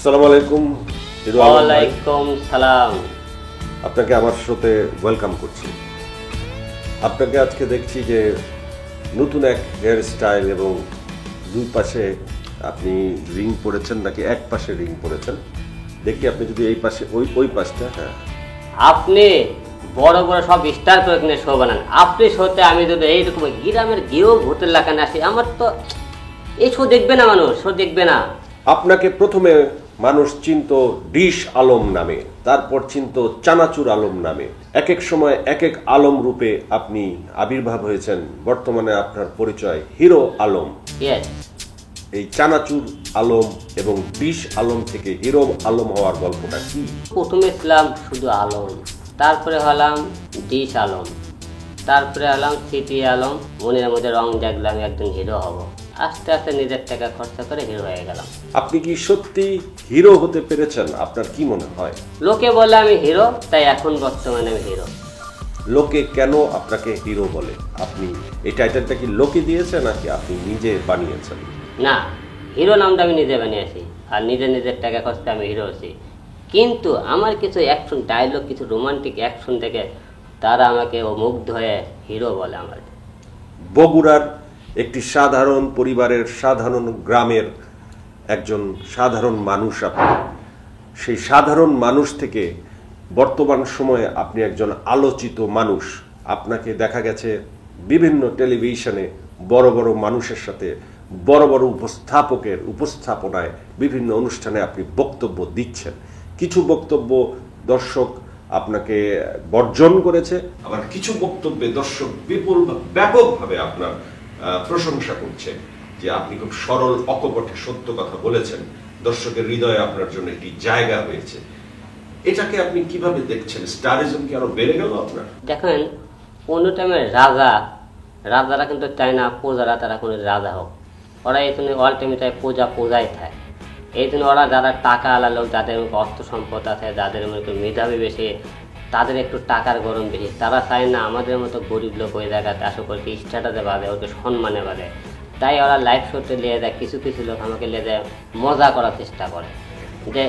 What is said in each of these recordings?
আসসালামু আলাইকুম। ওয়ালাইকুম সালাম। আপনাকে আমার শোতে ওয়েলকাম করছি। আপনাকে আজকে দেখছি যে নতুন এক হেয়ার স্টাইল এবং দুই পাশে আপনি রিং পরেছেন নাকি এক পাশে রিং পরেছেন দেখি। আপনি যদি এই পাশে ওই পাশটা, হ্যাঁ আপনি বড় বড় সব স্টার করে কিনে শো বানান। আপনি শোতে আমি যদি এইরকম গ্রামের গিয়েও ভোটের লাগানে আসি, আমার তো এই শো দেখবে না, মানুষ শো দেখবে না। আপনাকে প্রথমে মানুষ চিনত ডিশ আলম নামে, তারপর চিনত চানাচুর আলম নামে। এক এক সময় এক এক আলম রূপে আপনি আবির্ভাব হয়েছেন। বর্তমানে আপনার পরিচয় হিরো আলম। এই চানাচুর আলম এবং ডিশ আলম থেকে হিরো আলম হওয়ার গল্পটা কি? প্রথমে ছিলাম শুধু আলম, তারপরে হলাম ডিশ আলম, তারপরে হলাম সিটি আলম। মনের মধ্যে রং দেখলাম একজন হিরো হব, আস্তে আস্তে নিজের টাকা খরচা করে হিরো হয়ে গেলাম। আপনি কি সত্যি হিরো হতে পেরেছেন? আপনার কি মনে হয়? লোকে বলে আমি হিরো, তাই এখন বর্তমানে আমি হিরো। লোকে কেন আপনাকে হিরো বলে? আপনি এই টাইটেলটা কি লোকে দিয়েছে নাকি আপনি নিজে বানিয়েছেন? না, হিরো নামটা আমি নিজে বানিয়েছি, আর নিজের টাকা খরচে আমি হিরো হচ্ছি। কিন্তু আমার কিছু অ্যাকশন ডায়লগ, কিছু রোমান্টিক অ্যাকশন দেখে তারা আমাকে মুগ্ধ হয়ে হিরো বলে। আমার বগুড়ার একটি সাধারণ পরিবারের সাধারণ গ্রামের একজন সাধারণ মানুষ আপনি। সেই সাধারণ মানুষ থেকে বর্তমান সময়ে আপনি একজন আলোচিত মানুষ। আপনাকে দেখা গেছে বিভিন্ন টেলিভিশনে বড় বড় মানুষের সাথে বড় বড় উপস্থাপকের উপস্থাপনায় বিভিন্ন অনুষ্ঠানে আপনি বক্তব্য দিচ্ছেন। কিছু বক্তব্য দর্শক আপনাকে বর্জন করেছে, আবার কিছু বক্তব্যে দর্শক বিপুল ব্যাপকভাবে আপনার প্রশংসা করছে যে আপনি খুব সরল অকপটে সত্য কথা বলেছেন। দর্শকের হৃদয়ে আপনার জন্য একটি জায়গা হয়েছে। এটাকে আপনি কিভাবে দেখছেন? স্টারিজম কি আরো বেড়ে গেল আপনার? দেখেন, কোনো টাইমে রাজারা কিন্তু চায় না প্রজারা তারা কোনো রাজা হোক। ওরা এই জন্য অল টাইমে চায় প্রজাই থাকে। এই জন্য ওরা যারা টাকা আলা লোক, যাদের অর্থ সম্পদ আছে, যাদের মধ্যে মেধাবী বেশি, তাদের একটু টাকার গরম বেশি, তারা চায় না আমাদের মতো গরিব লোক ওই জায়গাতে আসো করে স্ট্যাটাসে বাঁধে, ওকে সম্মানে বাঁধে। তাই ওরা লাইভ শোতে নিয়ে যায়, কিছু কিছু লোক আমাকে নিয়ে যায় মজা করার চেষ্টা করে যে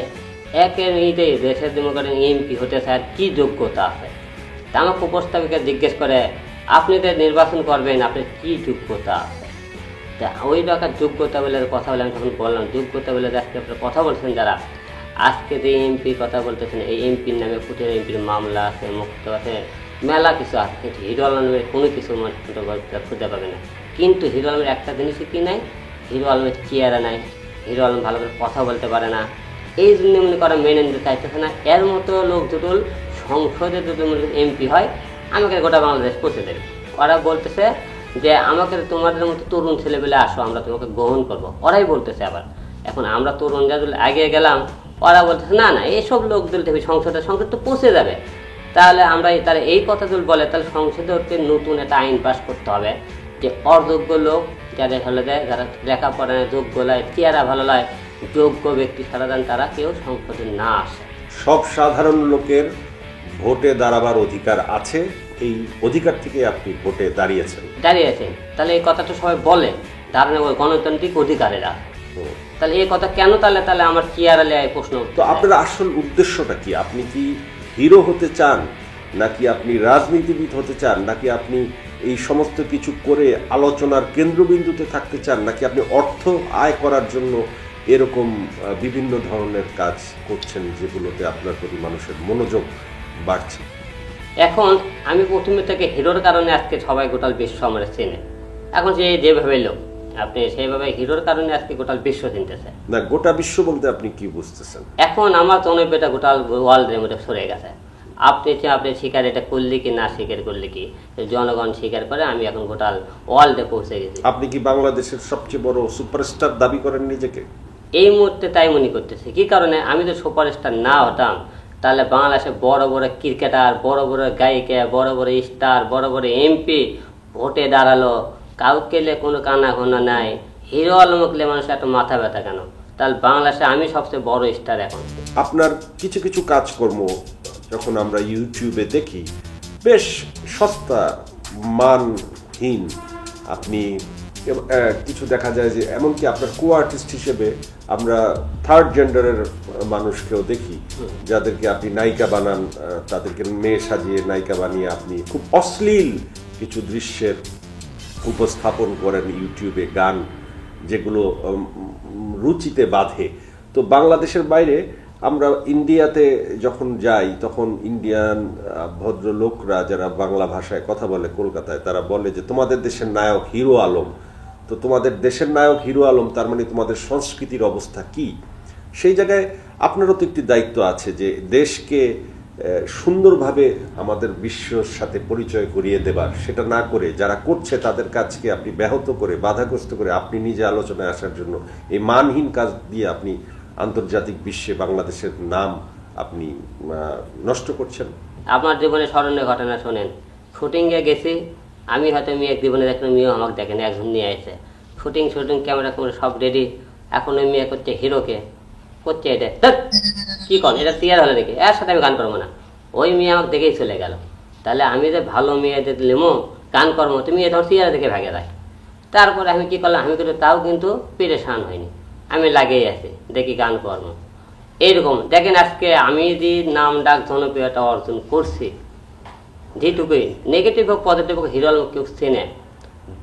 একের এইটাই দেশের ডেমোক্রেটিক এমপি হতে চায়, কি যোগ্যতা আছে। তা আমাকে উপস্থাপিকা জিজ্ঞেস করে আপনি তো নির্বাচন করবেন, আপনার কি যোগ্যতা আছে। তা ওই টাকার যোগ্যতা বলে কথা বলে আমি তখন বললাম, যোগ্যতা বলে আজকে আপনার কথা বলছেন যারা, আজকে যে এমপির কথা বলতেছেন, এই এমপির নামে ফুটের এমপির মামলা আছে, মুক্ত আছে, মেলা কিছু আছে, কিন্তু হিরো আলমের কোনো কিছু খুঁজে পাবে না। কিন্তু হিরো আলমের একটা জিনিসই কি নাই, হিরো আলমের চেয়ারা নাই, হিরো আলম ভালো করে কথা বলতে পারে না। এই জন্য মনে করা মেনে নিতে চাইতেছে না। এর মতো লোক দুটোল সংসদে যদি এমপি হয়, আমাকে গোটা বাংলাদেশ পৌঁছে দেবে। ওরা বলতেছে যে আমাকে তোমাদের মতো তরুণ ছেলেবেলে আসো, আমরা তোমাকে গ্রহণ করবো, ওরাই বলতেছে। আবার এখন আমরা তরুণ যাদের আগে গেলাম, ওরা বলতেছে না এসব লোকদের দেবে সংসদ তো পৌঁছে যাবে। তাহলে আমরা তারা এই কথা যদি বলে, তাহলে সংসদে হচ্ছে নতুন একটা আইন পাস করতে হবে যে অযোগ্য লোক যাদের হলে দেয়, যারা লেখাপড়া যোগ্য লয়, চেহারা ভালো লয়, যোগ্য ব্যক্তি সারাদান তারা কেউ সংসদে না আসে। সব সাধারণ লোকের ভোটে দাঁড়াবার অধিকার আছে, এই অধিকার থেকে আপনি ভোটে দাঁড়িয়েছেন। তাহলে এই কথাটা সবাই বলে দাঁড়ানো গণতান্ত্রিক অধিকারেরা, তাহলে এই কথা কেন তাহলে আমার চেয়ারে প্রশ্ন। তো আপনার আসল উদ্দেশ্যটা কি? আপনি কি হিরো হতে চান, নাকি আপনি রাজনীতিবিদ হতে চান, নাকি আপনি এই সমস্ত কিছু করে আলোচনার কেন্দ্রবিন্দুতে থাকতে চান, নাকি আপনি অর্থ আয় করার জন্য এরকম বিভিন্ন ধরনের কাজ করছেন যেগুলোতে আপনার প্রতি মানুষের মনোযোগ বাড়ছে? এখন আমি প্রথমে থেকে হিরোর কারণে আজকে সবাই গোটাল বিশ্ব আমার চেনে। এখন সে যেভাবে লোক আপনি সেইভাবে হিরোর কারণে আজকে গোটাল বিশ্ব চিনতেছে। না, গোটা বিশ্ব বলতে আপনি কি বুঝতেছেন? এখন আমার জনপ্রিয়তা গোটাল ওয়ার্ল্ডের মধ্যে সরে গেছে। আপনি স্বীকার এটা করলে কি না স্বীকার করলে কি, জনগণ স্বীকার করে আমি এখন গোটাল ওয়ার্ল্ডে পৌঁছে গেছি। আপনি কি বাংলাদেশের সবচেয়ে বড় সুপারস্টার দাবি করেন নিজেকে? এই মুহূর্তে তাই মনে করতেছি। কি কারণে? আমি তো সুপারস্টার না হতাম, তাহলে বাংলাদেশে বড় বড় ক্রিকেটার, বড় বড় গায়িকা, বড় বড় স্টার, বড় বড় এমপি ভোটে দাঁড়ালো, কাউকে কোনো কানা ঘোনা নাই, হিরো আলমকে মানুষ এত মাথা ব্যথা কেন? তাহলে বাংলাদেশে আমি সবচেয়ে বড় স্টার এখন। আপনার কিছু কিছু কাজকর্ম যখন আমরা ইউটিউবে দেখি, বেশ সস্তা মানহীন। আপনি কিছু দেখা যায় যে এমনকি আপনার কো আর্টিস্ট হিসেবে আমরা থার্ড জেন্ডারের মানুষকেও দেখি, যাদেরকে আপনি নায়িকা বানান, তাদেরকে মেয়ে সাজিয়ে নায়িকা বানিয়ে আপনি খুব অশ্লীল কিছু দৃশ্যের উপস্থাপন করেন ইউটিউবে, গান যেগুলো রুচিতে বাধে। তো বাংলাদেশের বাইরে আমরা ইন্ডিয়াতে যখন যাই তখন ইন্ডিয়ান ভদ্রলোকরা যারা বাংলা ভাষায় কথা বলে কলকাতায়, তারা বলে যে তোমাদের দেশের নায়ক হিরো আলম। তো তোমাদের দেশের নায়ক হিরো আলম, তার মানে তোমাদের সংস্কৃতির অবস্থা কি? সেই জায়গায় আপনারও তো একটি দায়িত্ব আছে যে দেশকে সুন্দরভাবে আমাদের বিশ্বর সাথে পরিচয় করিয়ে দেবার। সেটা না করে যারা করছে তাদের কাজকে আপনি ব্যাহত করে, বাধাগ্রস্ত করে আপনি নিজে আলোচনায় আসার জন্য এই মানহীন কাজ দিয়ে আপনি আন্তর্জাতিক বিশ্বে বাংলাদেশের নাম আপনি নষ্ট করছেন। আপনার জীবনে স্মরণীয় ঘটনা শোনেন। শুটিংয়ে গেছি আমি, হয়তো মেয়ে জীবনে দেখলাম, মেয়েও আমাকে দেখেন, একজন নিয়ে আসে শুটিং ক্যামেরা সব রেডি। এখন ওই মেয়ে করছে হিরোকে, করছে এটা কি কন, এটা টিয়ার হলে দেখি এর সাথে আমি গান করবো না। ওই মেয়ে আমাকে দেখেই চলে গেল। তাহলে আমি যে ভালো মেয়েদের লিমো গান করবো, তুমি এটা টিয়ার দেখে ভাগে দেয়। তারপরে আমি কি করলাম, আমি কিন্তু তাও কিন্তু পেরেশান হয়নি, আমি লাগিয়ে আছি, দেখি গান কর্ম। এইরকম দেখেন, আজকে আমি যে নাম ডাক জনপ্রিয়তা অর্জন করছি, যেটুকুই নেগেটিভ হোক পজিটিভ হোক, হিরো আলম কেউ চেনে।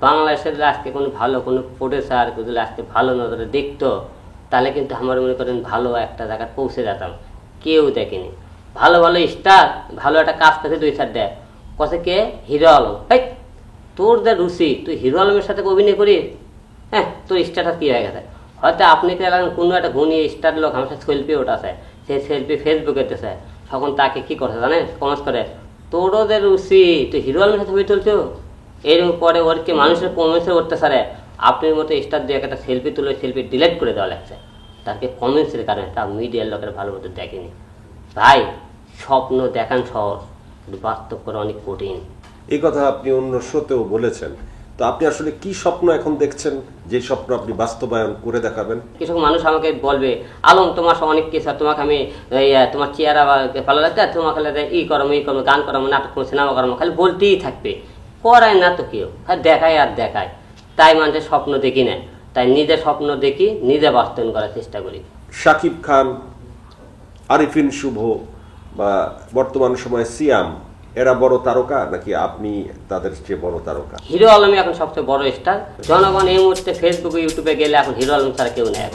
বাংলাদেশের আজকে কোনো ভালো কোনো প্রডিউসার যদি আজকে ভালো নজরে দেখতো, তাহলে কিন্তু আমার মনে করেন ভালো একটা জায়গায় পৌঁছে যেতাম। কেউ দেখেনি। ভালো ভালো স্টার ভালো একটা কাজ করতে 2-4 দেয়, কছে কে হিরো আলম। এই তোর যা রুচি, তুই হিরো আলমের সাথে অভিনয় করিস, হ্যাঁ তোর স্টারটা কি হয়ে গেছে। হয়তো আপনি কোনো একটা গুণী স্টার লোক আমার সাথে সেলফি ওঠাছে, সেই সেলফি ফেসবুকে দিতেছে, তখন তাকে কি করছে জানেন, কমেন্ট করে তোরও যে রুচি, তুই হিরো আলমের সাথে ছবি তুলছো। এরকম পরে ওর কি মানুষের কমেন্টসে উঠতে সারে আপনার মতো স্টার দিয়ে একটা সেলফি তুলে সেলফি ডিলিট করে দেওয়া লাগছে, তাকে কমেন্টসের কারণে। তা মিডিয়ার লোকের ভালো মতো দেখেনি। ভাই স্বপ্ন দেখান সহজ, কিন্তু বাস্তব করা অনেক কঠিন। এই কথা আপনি অন্য শোতেও বলেছেন। তো আপনি আসলে কি স্বপ্ন এখন দেখছেন, যে স্বপ্ন আপনি বাস্তবায়ন করে দেখাবেন? কিছু মানুষ আমাকে বলবে, আলম তোমার অনেক কিছু, তোমাকে আমি তোমার চেহারা ভালো লাগছে, তোমাকে ই করো গান করো, নাটক করো, সিনেমা করো, খালি বলতেই থাকবে, করায় না তো কেউ, খালি দেখায় আর দেখায়। তাই মানুষের স্বপ্ন দেখি না, তাই নিজের স্বপ্ন দেখি, নিজে বাস্তবায়ন করার চেষ্টা করি। শাকিব খান, আরিফিন শুভ বা বর্তমান সময়ে সিয়াম, এরা বড় তারকা নাকি আপনি তাদের চেয়ে বড় তারকা? হিরো আলমই এখন সবচেয়ে বড় স্টার। জনগণ এই মুহূর্তে ফেসবুকে ইউটিউবে গেলে এখন হিরো আলম ছাড়া কেউ নেই।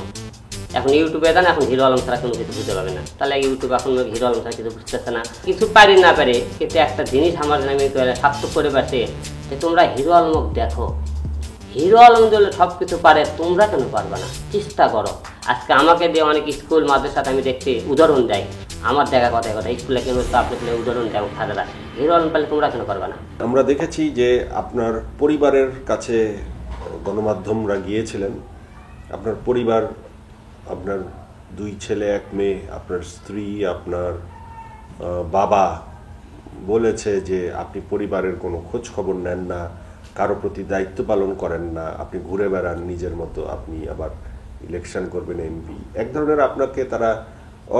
এখন ইউটিউবে দেন, এখন হিরো আলম ছাড়া কোনো কিছু বুঝতে পারবে না। তাহলে ইউটিউব এখন হিরো আলম ছাড়া কিছু বুঝতেছে না, কিছু পারি না পারে, কিন্তু একটা জিনিস আমার আমি সার্থক করে পারছি যে তোমরা হিরো আলমক দেখো। হিরো আলম যদি সব কিছু পারে, তোমরা কেন পারবে না? চেষ্টা করো। আজকে আমাকে দিয়ে অনেক স্কুল মাদ্রাসাতে আমি দেখছি উদাহরণ দেয়, আমার দেখা কথা স্কুলে কেন আপনি উদাহরণ দেয় ছাত্ররা, হিরো আলম পারলে তোমরা কেন পারবে না? আমরা দেখেছি যে আপনার পরিবারের কাছে গণমাধ্যমরা গিয়েছিলেন। আপনার পরিবার, আপনার 2 ছেলে 1 মেয়ে, আপনার স্ত্রী, আপনার বাবা বলেছে যে আপনি পরিবারের কোনো খোঁজ খবর নেন না, কারো প্রতি দায়িত্ব পালন করেন না, আপনি ঘুরে বেড়ান নিজের মতো, আপনি আবার ইলেকশন করবেন এমপি। এক ধরনের আপনাকে তারা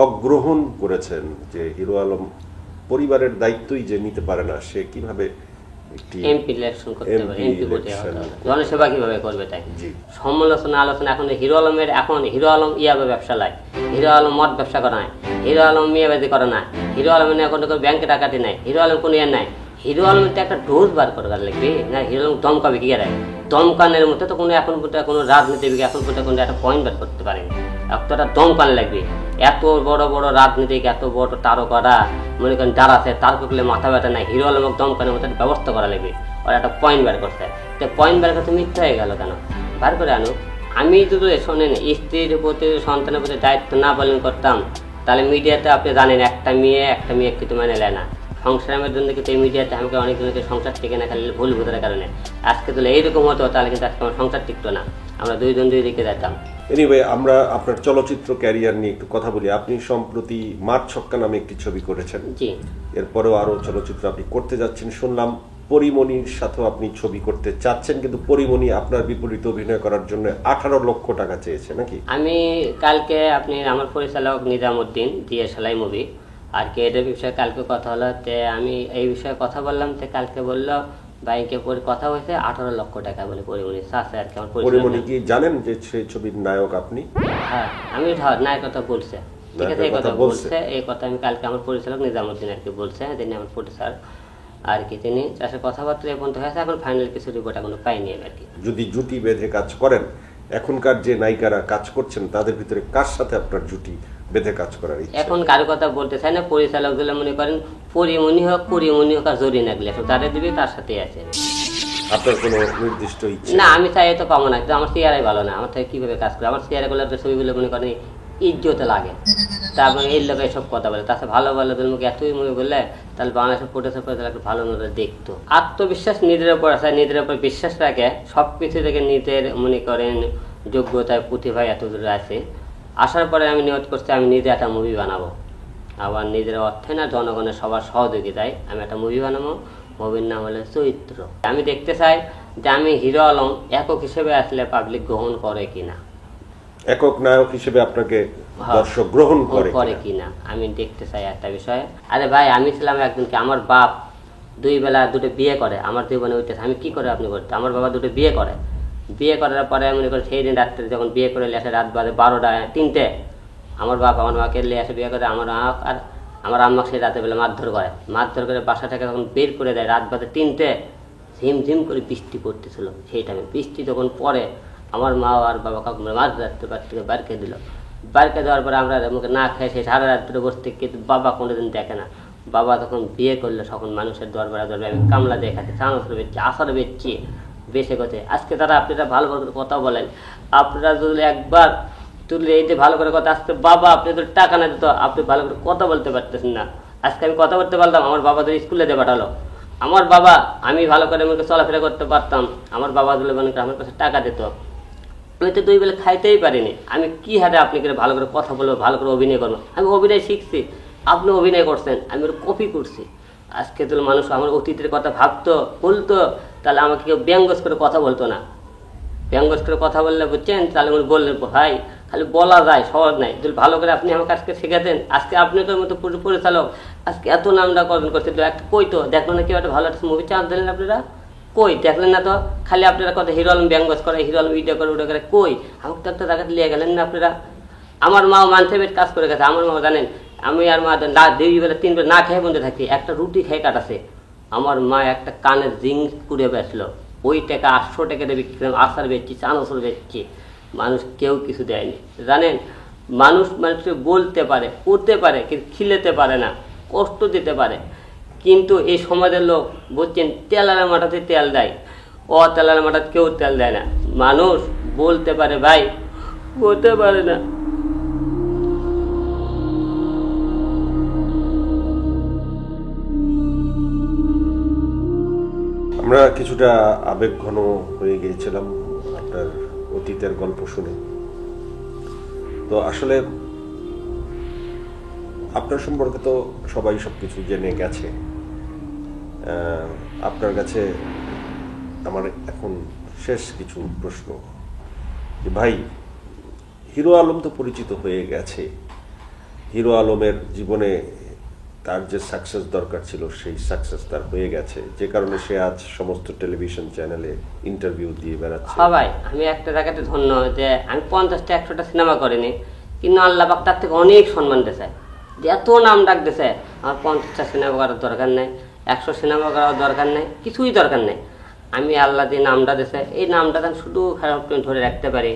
অগ্রহণ করেছেন যে হিরো আলম পরিবারের দায়িত্বই যে নিতে পারে না, সে কিভাবে এমপি ইলেকশন করতে পারে, এমপি ভোটে জনসেবা কিভাবে করবে, তাই সমালোচনা আলোচনা। এখন হিরো আলমের, এখন হিরো আলম ইয়াবে ব্যবসা লাই, হিরো আলম মদ ব্যবসা করা নাই, হিরো আলম মেয়েবাজি করে না, হিরো আলমের এখন ব্যাংকে টাকাটি নাই, হিরো আলম কোনো ইয়ে নাই। হিরো আলমের তো একটা ডোজ বার করে লাগবে না, হিরো আলম দমকাবে কি আর দমকানের মধ্যে তো কোনো এখন কোনো রাজনীতিবিদ এখন পর্যন্ত কোনো একটা পয়েন্ট বার করতে পারেনি। একটা দমকান লাগবে। এত বড় বড় রাজনীতিক, এত বড় তারকারা মনে করেন দাঁড়াচ্ছে, তার করলে মাথা ব্যথা নাই, হিরো আলম দমকানের মধ্যে ব্যবস্থা করা লাগবে। ওরা একটা পয়েন্ট বার করছে, তো পয়েন্ট বার করতে মিথ্যা হয়ে গেল কেন? বার করে আনো। আমি যদি শোনেন স্ত্রীর প্রতি, সন্তানের প্রতি দায়িত্ব না পালন করতাম, তাহলে মিডিয়াতে আপনি জানেন একটা মেয়ে কিন্তু মেনে নেয় না। সংসারের জন্য কিন্তু এই মিডিয়াতে আমাকে অনেকজনকে সংসার টিকে না, খালি ভুল বোঝার কারণে। আজকে তাহলে এইরকম হতো, তাহলে কিন্তু আজকে আমার সংসার টিকতো না, আমরা 2 জন 2 দিকে যেতাম। এনিওয়ে, আমরা আপনার চলচ্চিত্র ক্যারিয়ার নিয়ে একটু কথা বলি। আপনি সম্প্রতি মার ছক্কা নামে একটি ছবি করেছেন, জি। এরপরেও আরো চলচ্চিত্র আপনি করতে যাচ্ছেন শুনলাম। পরিমণির সাথেও আপনি ছবি করতে চাচ্ছেন, কিন্তু পরিমণি আপনার বিপরীতে অভিনয় করার জন্য 18 লক্ষ টাকা চেয়েছে নাকি? আমি কালকে আপনি আমার পরিচালক নিজামুদ্দিন দিয়ে সেলাই মুভি আর কি, এটার বিষয়ে কালকে কথা হলো, আমি এই বিষয়ে কথা বললাম, তো কালকে বললো ব্যাংকে পরে কথা হয়েছে 18 লক্ষ টাকা বলে পরিমণি চাচ্ছে আর কি। আমার পরিমণি কি জানেন যে সেই ছবির নায়ক আপনি? হ্যাঁ, আমি নায়ের কথা বলছে, ঠিক আছে, এই কথা বলছে। এই কথা আমি কালকে আমার পরিচালক নিজামুদ্দিন আর কি বলছে, তিনি আমার প্রডিউসার আর কি, তিনি চাষের কথাবার্তা এখন তো হয়েছে, এখন ফাইনাল কিছু রিপোর্ট এখনো পাইনি আর কি। যদি জুটি বেঁধে কাজ করেন, এখনকার যে নায়িকারা কাজ করছেন তাদের ভিতরে কার সাথে আপনার জুটি বেঁধে কাজ করার ইচ্ছা? এখন কারো কথা বলতে চাই না, পরিচালক গুলো মনে করেন পরিমণি হোক আর জরি নাগলে যাদের দিবে তার সাথে আছে। আপনার কোনো নির্দিষ্ট ইচ্ছা? না, আমি চাই তো পাবো না, কিন্তু আমার চেয়ারাই ভালো না, আমার থেকে কিভাবে কাজ করে, আমার চেয়ারে গুলো ছবিগুলো মনে করেন ইজ্জতে লাগে, তারপরে এই লোক এসব কথা বলে, তাছাড়া ভালো ভালো মুখে এতই মনে বললে তাহলে বাংলাদেশের প্রোটেসার একটু ভালো মতো দেখতো। আত্মবিশ্বাস নিজের উপর আছে, নিজের উপর বিশ্বাস রাখে, সবকিছু থেকে নিজের মনে করেন যোগ্যতায় প্রতিভায় এত দূরে আছে। আসার পরে আমি নিয়ত করছি আমি নিজে একটা মুভি বানাবো, আবার নিজের অর্থে না জনগণের সবার সহযোগিতায় আমি একটা মুভি বানাবো। মুভির নাম হলো চরিত্র। আমি দেখতে চাই যে আমি হিরো আলম একক হিসেবে আসলে পাবলিক গ্রহণ করে কিনা, একক নায়ক হিসেবে আপনাকে দর্শক গ্রহণ করে কিনা আমি দেখতে চাই একটা বিষয়। আরে ভাই, আমি ছিলাম একদিনকে, আমার বাপ 2 বেলা 2টো বিয়ে করে, আমার জীবনে উঠতেছে, আমি কি করে আপনি করতে, আমার বাবা 2টো বিয়ে করে, বিয়ে করার পরে মনে করি সেই দিন রাত্রে যখন বিয়ে করে নিয়ে আসে, রাত বাজে 12টা 3টে, আমার বাপ আমার মাকে নিয়ে আসে বিয়ে করে, আমার আর আমার আম্মাকে সেই রাতে বেলা মারধর করে বাসা থেকে যখন বের করে দেয়, রাত বাজে 3টে, ঝিমঝিম করে বৃষ্টি পড়তেছিল সেই টাইমে। বৃষ্টি যখন পরে আমার মা আর বাবা কাকু মাছ রাখতে বাড়ি থেকে বাড়কে দিল, বাড়কে দেওয়ার পরে আমরা মুখে না খাই সেই সারা রাত্রে বসতে, কিন্তু বাবা কোনোদিন দেখে না। বাবা তখন বিয়ে করলো, তখন মানুষের দরবারে আমি কামলা দিয়ে খাচ্ছি, চানাচুর বেচছি, আচার বেচছি, বেশি কথা। আজকে তারা আপনারা ভালো ভালো কথা বলেন, আপনারা যদি একবার তুলে এই যে ভালো করে কথা, আজকে বাবা আপনি তো টাকা না দিত, আপনি ভালো করে কথা বলতে পারতেছেন না। আজকে আমি কথা বলতে পারতাম, আমার বাবা তো স্কুলে দিয়ে পাঠালো, আমার বাবা আমি ভালো করে আমাকে চলাফেরা করতে পারতাম, আমার বাবা দিলে মনে করে আমার কাছে টাকা দিত, আমি তো 2 বেলা খাইতেই পারিনি। আমি কি হাতে আপনি করে ভালো করে কথা বলবো, ভালো করে অভিনয় করবো, আমি অভিনয় শিখছি, আপনি অভিনয় করছেন, আমি ওর কপি করছি। আজকে তো মানুষ আমার অতীতের কথা ভাবতো বলতো, তাহলে আমাকে কেউ ব্যঙ্গস করে কথা বলতো না। ব্যঙ্গস করে কথা বললে বুঝছেন, তাহলে উনি বললেন ভাই খালি বলা যায়, সহজ নাই, যদি ভালো করে আপনি আমাকে আজকে শেখাতেন, আজকে আপনি তোর মতো পরিচালক আজকে এত নামটা অর্জন করতে, একটা কই তো দেখলো না কেউ একটা ভালো একটা মুভি চান্স দিলেন আপনারা, কই দেখলেন না তো, খালি আপনারা কথা হিরো আলম ব্যঙ্গস করে, হিরো আলম ভিডিও করে উঠে করে, কই আমাকে তো একটা জায়গাতে লিয়ে গেলেন না আপনারা। আমার মাও মানছে বেশ কাজ করে গেছে, আমার মা জানেন আমি আর মা 2 বেলা 3 বেলা না খেয়ে বন্ধে থাকি, একটা রুটি খেয়ে কাটাছে। আমার মা একটা কানের জিং করে বেচলো, ওই টাকা 800 টাকা দিয়ে বিক্রি করে আচার বেচছি, চানাচুর বেচছি, মানুষ কেউ কিছু দেয়নি। জানেন মানুষকে বলতে পারে, করতে পারে, কিন্তু খিলেতে পারে না, কষ্ট দিতে পারে, কিন্তু এই সমাজের লোক বলছেন তেলার মাটাতে তেল দেয়, তেলার মাটাতে কেউ তেল দেয় না। মানুষ বলতে পারে ভাই, বলতে পারে না। আমরা কিছুটা আবেগঘন হয়ে গিয়েছিলাম আপনার অতীতের গল্প শুনে। তো আসলে আপনার সম্পর্কে তো সবাই সবকিছু জেনে গেছে। আপনার কাছে আমার এখন শেষ কিছু প্রশ্ন, যে ভাই হিরো আলম তো পরিচিত হয়ে গেছে, হিরো আলমের জীবনে তার যে সাকসেস দরকার ছিল সেই সাকসেস তার হয়ে গেছে, যে কারণে সে আজ সমস্ত টেলিভিশন চ্যানেলে ইন্টারভিউ দিয়ে বেড়াচ্ছে। হ্যাঁ ভাই, আমি একটা জায়গাতে ধন্য যে আমি 50টা 100টা সিনেমা করিনি, কিন্তু আল্লাহ পাক তার থেকে অনেক সম্মান দিয়েছে, যে এত নাম ডাক দিয়েছে। আমার 50টা সিনেমা করার দরকার নেই, 100 সিনেমা করার দরকার নেই, কিছুই দরকার নেই। আমি আল্লাহ যে নামটা দিয়েছে এই নামটা আমি শুধু ধরে রাখতে পারি,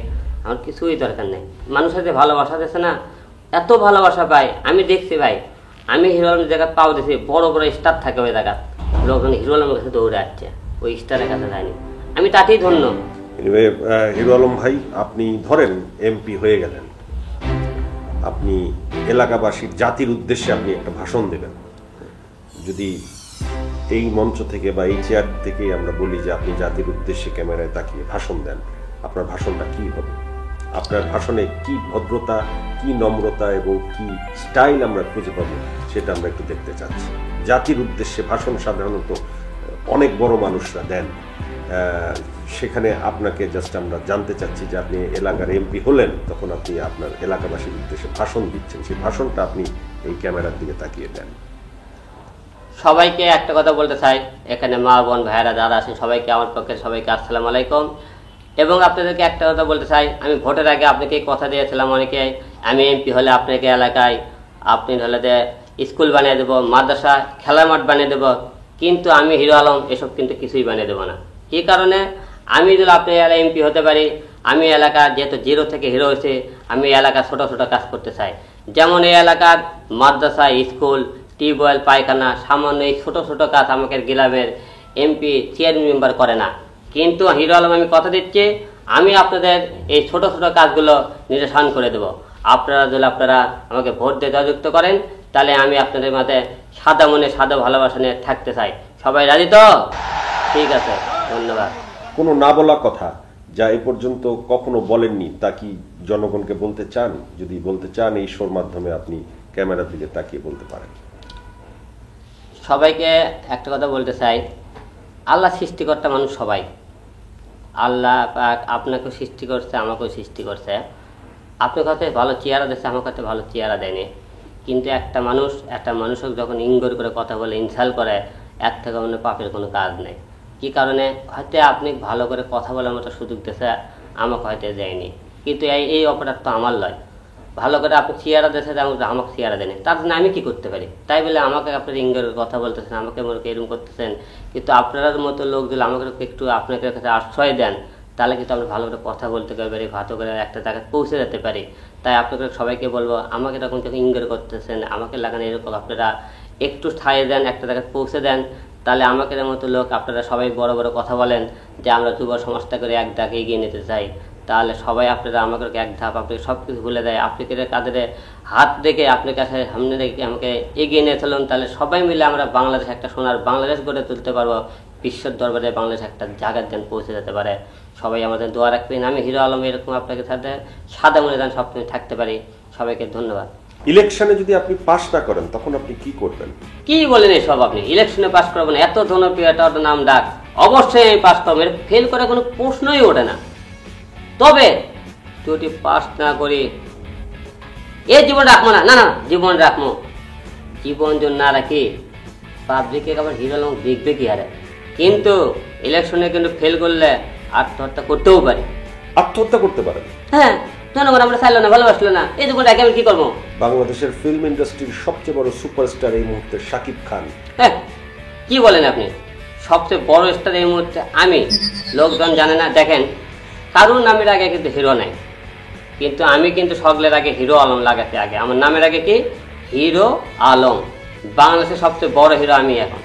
আমার কিছুই দরকার নেই। মানুষের যে ভালোবাসা দিয়েছে না, এত ভালোবাসা পাই। আমি দেখছি ভাই, আমি হিরো আলমের জায়গায় পাও দিয়েছি, বড় বড় স্টার থাকে ওই জায়গা, লোকজন হিরো আলমের কাছে দৌড়ে আসছে, ওই স্টারের কাছে যায়নি। আমি তাতেই ধন্য। হিরো আলম ভাই, আপনি ধরেন এমপি হয়ে গেলেন, আপনি এলাকাবাসীর জাতির উদ্দেশ্যে আপনি একটা ভাষণ দেবেন। যদি এই মঞ্চ থেকে বা এই চেয়ার থেকে আমরা বলি যে আপনি জাতির উদ্দেশ্যে ক্যামেরায় তাকিয়ে ভাষণ দেন, আপনার ভাষণটা কি হবে? আপনার ভাষণে কি ভদ্রতা, কি নম্রতা এবং কি স্টাইল আমরা খুঁজে পাবো, সেটা আমরা একটু দেখতে চাচ্ছি। জাতির উদ্দেশ্যে ভাষণ সাধারণত অনেক বড় মানুষরা দেন, সেখানে আপনাকে জাস্ট আমরা জানতে চাচ্ছি যে আপনি এলাকার এমপি হলেন, তখন আপনি আপনার এলাকাবাসীর উদ্দেশ্যে ভাষণ দিচ্ছেন, সেই ভাষণটা আপনি এই ক্যামেরার দিকে তাকিয়ে দেন। সবাইকে একটা কথা বলতে চাই, এখানে মা বোন ভাইয়েরা যারা আছেন সবাইকে আমার পক্ষে সবাইকে আসসালামু আলাইকুম। এবং আপনাদেরকে একটা কথা বলতে চাই, আমি ভোটের আগে আপনাকে কথা দিয়েছিলাম অনেকে, আমি এমপি হলে আপনাকে এলাকায় আপনি হলে যে স্কুল বানিয়ে দেবো, মাদ্রাসা খেলার মাঠ বানিয়ে দেবো, কিন্তু আমি হিরো আলম এসব কিন্তু কিছুই বানিয়ে দেবো না। কী কারণে? আমি যদি আপনি এমপি হতে পারি, আমি এলাকা যেহেতু জিরো থেকে হিরো হয়েছে, আমি এলাকা ছোটো ছোটো কাজ করতে চাই। যেমন এই এলাকার মাদ্রাসা, স্কুল, টিউবওয়েল, পায়খানা, সামান্য এই ছোটো ছোটো কাজ আমাকে গ্রামের এমপি চেয়ারম্যান মেম্বার করে না। কিন্তু হিরো আলম আমি কথা দিচ্ছি, আমি আপনাদের এই ছোট ছোট কাজগুলো নিরসন করে দেব। আপনারা যদি আমাকে ভোট দিয়ে জয়যুক্ত করেন, তাহলে আমি আপনাদের মাঝে সাদা মনে সাদা ভালোবাসা নিয়ে থাকতে চাই। সবাই রাজি তো? ঠিক আছে, ধন্যবাদ। কোনো না বলা কথা যা এ পর্যন্ত কখনো বলেননি তা কি জনগণকে বলতে চান? যদি বলতে চান, এই শোর মাধ্যমে আপনি ক্যামেরার দিকে তাকিয়ে বলতে পারেন। সবাইকে একটা কথা বলতে চাই, আল্লাহ সৃষ্টিকর্তা মানুষ সবাই। আল্লাহ পাক আপনাকেও সৃষ্টি করছে, আমাকেও সৃষ্টি করছে। আপনার কাছে ভালো চেহারা দিচ্ছে, আমার কাছে ভালো চেহারা দেয়নি। কিন্তু একটা মানুষকে যখন ইঙ্গর করে কথা বলে, ইনসাল্ট করে, এর থেকে অন্য পাপের কোনো কাজ নেই। কী কারণে? হয়তো আপনি ভালো করে কথা বলার মতো সুযোগ দিয়েছে, আমাকে হয়তো দেয়নি। কিন্তু এই অপরাধ তো আমার নয়। ভালো করে আপনি চেহারা দিয়েছে, আমাকে চেহারা দেয়নি, তার জন্য আমি কী করতে পারি? তাই বলে আমাকে আপনার ইঙ্গরের কথা বলতেছেন, আমাকে মনে এরকম করতেছেন। কিন্তু আপনার মতো লোক যদি আমাকে একটু আপনাকে কাছে আশ্রয় দেন, তাহলে কিন্তু আমরা ভালো করে কথা বলতে পারি, ভালো করে একটা জায়গায় পৌঁছে যেতে পারি। তাই আপনাকে সবাইকে বলবো, আমাকে তখন যখন ইঙ্গর করতেছেন, আমাকে লাগানো এরকম আপনারা একটু ঠাইয়ে দেন, একটা জায়গায় পৌঁছে দেন, তাহলে আমাকে মতো লোক আপনারা সবাই বড় বড় কথা বলেন যে আমরা যুব সমাজটা করে এক ধাপ এগিয়ে নিতে চাই, তাহলে সবাই আপনারা আমাকে এক ধাপ আপনাকে সব কিছু ভুলে দেয়, আপনাকে কাঁধে হাত রেখে আপনার কাছে সামনে রেখে আমাকে এগিয়ে নিয়ে চলুন, তাহলে সবাই মিলে আমরা বাংলাদেশ একটা সোনার বাংলাদেশ গড়ে তুলতে পারবো। বিশ্বের দরবারে বাংলাদেশ একটা জায়গার দেন পৌঁছে যেতে পারে। সবাই আমাদের দোয়া রাখবেন। আমি হিরো আলম এরকম আপনাকে সাথে সাদা মনে দেন সবসময় থাকতে পারি। সবাইকে ধন্যবাদ। ইলেকশনে যদি আপনি পাস না করেন, তখন আপনি কি করবেন? কি বলেন এসব? আপনি ইলেকশনে পাস করবেন? এত জনপ্রিয়, এত নাম ডাক, অবশ্যই আমি পাস করবো, ফেল করে কোনো প্রশ্নই ওঠে না। তবে যদি পাস না করি, এই জীবন রাখবো না। না না, জীবন রাখবো। জীবন যদি না রাখি, পাবলিকে আবার হিরো আলম দেখবে কি হারে। কিন্তু ইলেকশনে কিন্তু ফেল করলে আত্মহত্যা করতেও পারি। আত্মহত্যা করতে পারেন? হ্যাঁ, জনগণ আমরা চাইলো না, ভালোবাসলো না, এই জীবন রেখে আমি কি করবো? বাংলাদেশের ফিল্ম ইন্ডাস্ট্রির সবচেয়ে বড় সুপারস্টার এই মুহূর্তে শাকিব খান। হ্যাঁ, কি বলেন আপনি? সবচেয়ে বড় স্টার এই মুহূর্তে আমি। লোকজন জানে না। দেখেন, কারুর নামের আগে কিন্তু হিরো নাই, কিন্তু আমি কিন্তু সকলের আগে হিরো আলম লাগাতে আগে। আমার নামের আগে কি? হিরো আলম। বাংলাদেশের সবচেয়ে বড় হিরো আমি এখন।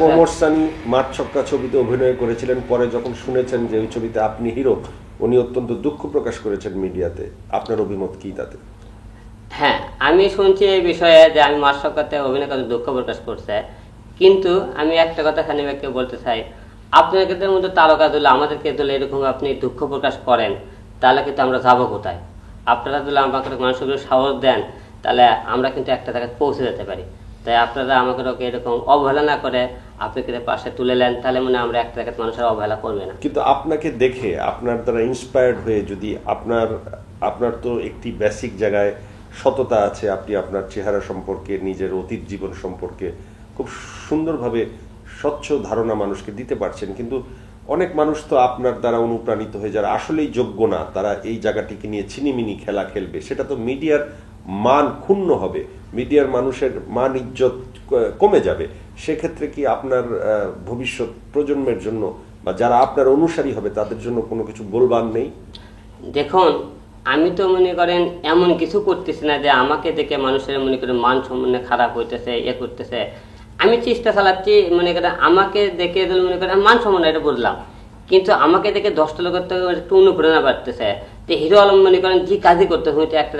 ওমর সানি মাঠ ছক্কা ছবিতে অভিনয় করেছিলেন, পরে যখন শুনেছেন যে ওই ছবিতে আপনি হিরো, উনি অত্যন্ত দুঃখ প্রকাশ করেছেন মিডিয়াতে। আপনার অভিমত কি তাতে? হ্যাঁ, আমি শুনছি এই বিষয়ে যে আমি মাঠ ছক্কাতে অভিনয় করতে দুঃখ প্রকাশ করছে। কিন্তু আমি একটা কথা খানিবাকে বলতে চাই, আপনাদের মধ্যে তারকা দলে আমাদেরকে দলে এরকম আপনি দুঃখ প্রকাশ করেন, তাহলে কিন্তু আমরা যাবো কোথায়? আপনারা দলে আমাকে মানুষগুলো সাহস দেন, তাহলে আমরা কিন্তু একটা জায়গায় পৌঁছে যেতে পারি। তাই আপনারা আমাকে এরকম অবহেলা না করে আপনাকে পাশে তুলে নেন, তাহলে মনে আমরা একটা জায়গায় মানুষের অবহেলা করবে না। কিন্তু আপনাকে দেখে, আপনার দ্বারা ইন্সপায়ার্ড হয়ে, যদি আপনার তো একটি বেসিক জায়গায় সততা আছে, আপনি আপনার চেহারা সম্পর্কে, নিজের অতীত জীবন সম্পর্কে খুব সুন্দরভাবে স্বচ্ছ ধারণা মানুষকে দিতে পারছেন। কিন্তু অনেক মানুষ তো আপনার দ্বারা অনুপ্রাণিত হয়ে, যারা আসলেই যোগ্য না, তারা এই জায়গাটিকে নিয়ে ছিনিমিনি খেলা খেলবে। সেটা তো মিডিয়ার মান ক্ষুণ্ণ হবে, মিডিয়ার মানুষের মান ইজ্জত কমে যাবে। সেক্ষেত্রে কি আপনার ভবিষ্যৎ প্রজন্মের জন্য বা যারা আপনার অনুসারী হবে তাদের জন্য কোনো কিছু বলবার নেই? দেখুন, আমি তো মনে করেন এমন কিছু করতেছি না যে আমাকে দেখে মানুষের মনে করেন মান সম্মানে খারাপ হইতেছে, করতেছে। আমি চেষ্টা চালাচ্ছি, মনে করেন আমাকে দেখে মনে করেন মান সম্মান এটা বললাম, কিন্তু আমাকে দেখে 10টা লোকের তো একটু অনুপ্রেরণা বাড়তেছে। তো হিরো আলম মনে করেন যে কাজই করতে হইতে একটা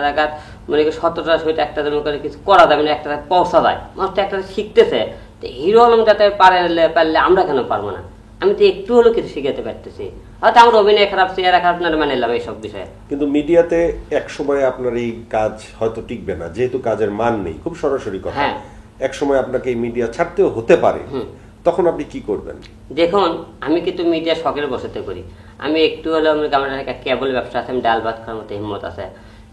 জায়গা মনে করেন 17টা হইতে একটা মনে করেন কিছু করা যাবে না, একটা পৌঁছা যায়, মানুষ একটা শিখতেছে। তো হিরো আলম যাতে পারলে আমরা কেন পারবো না? আমি তো একটু হলেও কিছু শিখাতে পারতেছি। হয়তো আমার অভিনয় খারাপ, চেহারা খারাপ না, মানে এলাম এইসব বিষয়ে। কিন্তু মিডিয়াতে এক সময় আপনার এই কাজ হয়তো টিকবে না, যেহেতু কাজের মান নেই। খুব সরাসরি কথা, এক সময় আপনাকে এই মিডিয়া ছাড়তেও হতে পারে, তখন আপনি কি করবেন? দেখুন, আমি কিন্তু মিডিয়া শখের বসতে করি। আমি একটু হলেও আমার একটা কেবল ব্যবসা আছে, আমি ডাল ভাত খাওয়ার মতো হিম্মত আছে।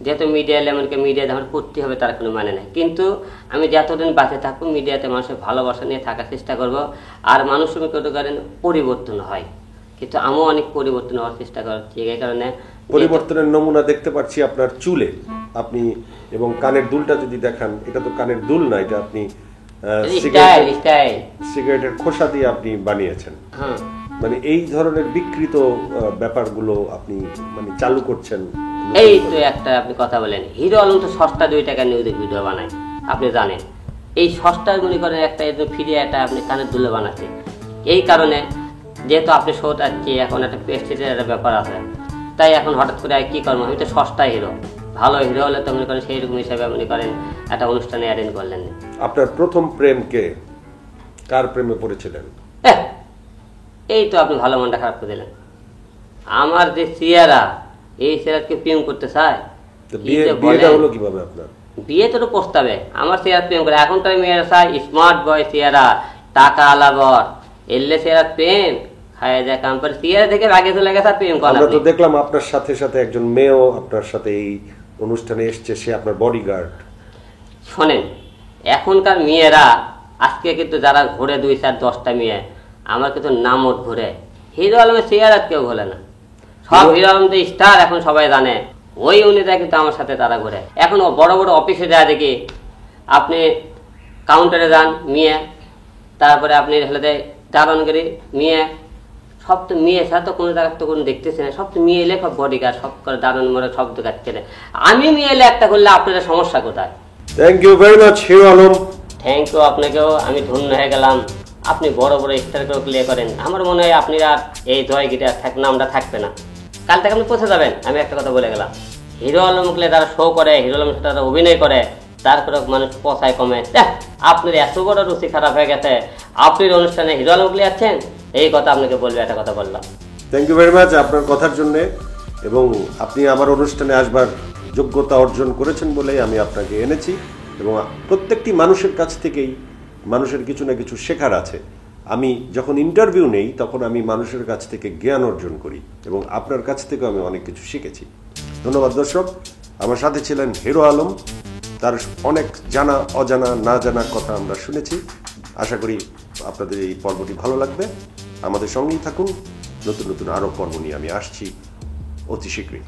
যেহেতু মিডিয়া এমনকি মিডিয়াতে আমার করতে হবে তার কোনো মানে নেই, কিন্তু আমি যতদিন বাঁচে থাকবো মিডিয়াতে মানুষের ভালোবাসা নিয়ে থাকার চেষ্টা করব। আর মানুষ তুমি কত করেন পরিবর্তন হয়, কিন্তু আমিও অনেক পরিবর্তন হওয়ার চেষ্টা করছি। এই কারণে পরিবর্তনের নমুনা দেখতে পাচ্ছি আপনার চুলে, আপনি এবং কানের দুলটা যদি দেখান, এটা তো কানের দুল না, এটা আপনি সিগারেটের খোসা দিয়ে আপনি বানিয়েছেন। হ্যাঁ, মানে এই ধরনের বিকৃত ব্যাপারগুলো আপনি মানে চালু করছেন। এই তো একটা আপনি কথা বলেন, হিরো আলম তো সস্তা 2 টাকা নিউজে ভিডিও বানায়, আপনি জানেন। এই সস্তা মনে করেন একটা ফিরে একটা আপনি কানের দুলে বানাচ্ছে। এই কারণে যেহেতু আপনি শোট আসছি, এখন একটা প্রেস্টিজের একটা ব্যাপার আছে, তাই এখন হঠাৎ করে কি করবো, আমি তো সস্তা হিরো, ভালো হিরো হলে তো মনে করেন সেই রকম হিসাবে মনে করেন একটা অনুষ্ঠানে অ্যাটেন্ড করলেন। আপনার প্রথম প্রেমকে কার প্রেমে পড়েছিলেন? এই তো আপনি ভালো মনটা খারাপ করে দিলেন। আমার যে চেহারা, এই চেহারাকে প্রেম করতে চায়? বিয়েটা হলো কিভাবে আপনার? বিয়ে তো প্রস্তাবে আমার চেহারা প্রেম করে। এখনকার মেয়েরা চায় স্মার্ট বয় চেহারা, টাকা আলাবর, এলে চেহারা প্রেম খায় যায় কাম করে, চেহারা থেকে ভাগে চলে গেছে প্রেম করা। আমরা তো দেখলাম আপনার সাথে সাথে একজন মেয়েও আপনার সাথে এই অনুষ্ঠানে এসছে, সে আপনার বডিগার্ড। শোনেন, এখনকার মেয়েরা আজকে কিন্তু যারা ঘুরে 2, 4, 10টা মেয়ে, আমার কিন্তু নামও ঘুরে। হিরো আলমের চেহারা কেউ ঘোলে না, সব হিরো আলম তো স্টার, এখন সবাই জানে। ওই অনুযায়ী কিন্তু আমার সাথে তারা ঘুরে। এখন বড় বড় অফিসে যায় দেখি, আপনি কাউন্টারে যান মেয়ে, তারপরে আপনি হলে দারণগিরি মেয়ে, সব তো মেয়ে ছাড়া তো কোনো জায়গায় তো কোনো দেখতেছে না, সব তো মেয়ে এলে সব বডিগার্ড, সব করে দারণ মরে সব দেখাচ্ছে। আমি মেয়ে এলে একটা করলে আপনাদের সমস্যা কোথায়? Thank you very much Hero Alam. Thank you আপনাকেও, আমি ধন্য হয়ে গেলাম। আপনি বড় বড় স্টারকেও প্লে করেন, আমার মনে হয় আপনি আর এই জয়গিরি নামটা থাকবে না। কাল থেকে আপনি পৌঁছে যাবেন। আমি একটা কথা বলে গেলাম, হিরো আলমকে যারা শো করে, হিরো আলমের সাথে যারা অভিনয় করে, তারপরে মানুষ পচায় কমে। আপনার এত বড় রুচি খারাপ হয়ে গেছে, আপনার অনুষ্ঠানে হিরো আলমকে আছেন, এই কথা আপনাকে বলবে, একটা কথা বললাম। থ্যাংক ইউ ভেরি মাচ আপনার কথার জন্য, এবং আপনি আমার অনুষ্ঠানে আসবার যোগ্যতা অর্জন করেছেন বলেই আমি আপনাকে এনেছি। এবং প্রত্যেকটি মানুষের কাছ থেকেই মানুষের কিছু না কিছু শেখার আছে। আমি যখন ইন্টারভিউ নেই তখন আমি মানুষের কাছ থেকে জ্ঞান অর্জন করি, এবং আপনার কাছ থেকেও আমি অনেক কিছু শিখেছি। ধন্যবাদ দর্শক, আমার সাথে ছিলেন হিরো আলম। তার অনেক জানা অজানা না জানা কথা আমরা শুনেছি। আশা করি আপনাদের এই পর্বটি ভালো লাগবে। আমাদের সঙ্গেই থাকুন, নতুন নতুন আরও পর্ব নিয়ে আমি আসছি অতি শীঘ্রই।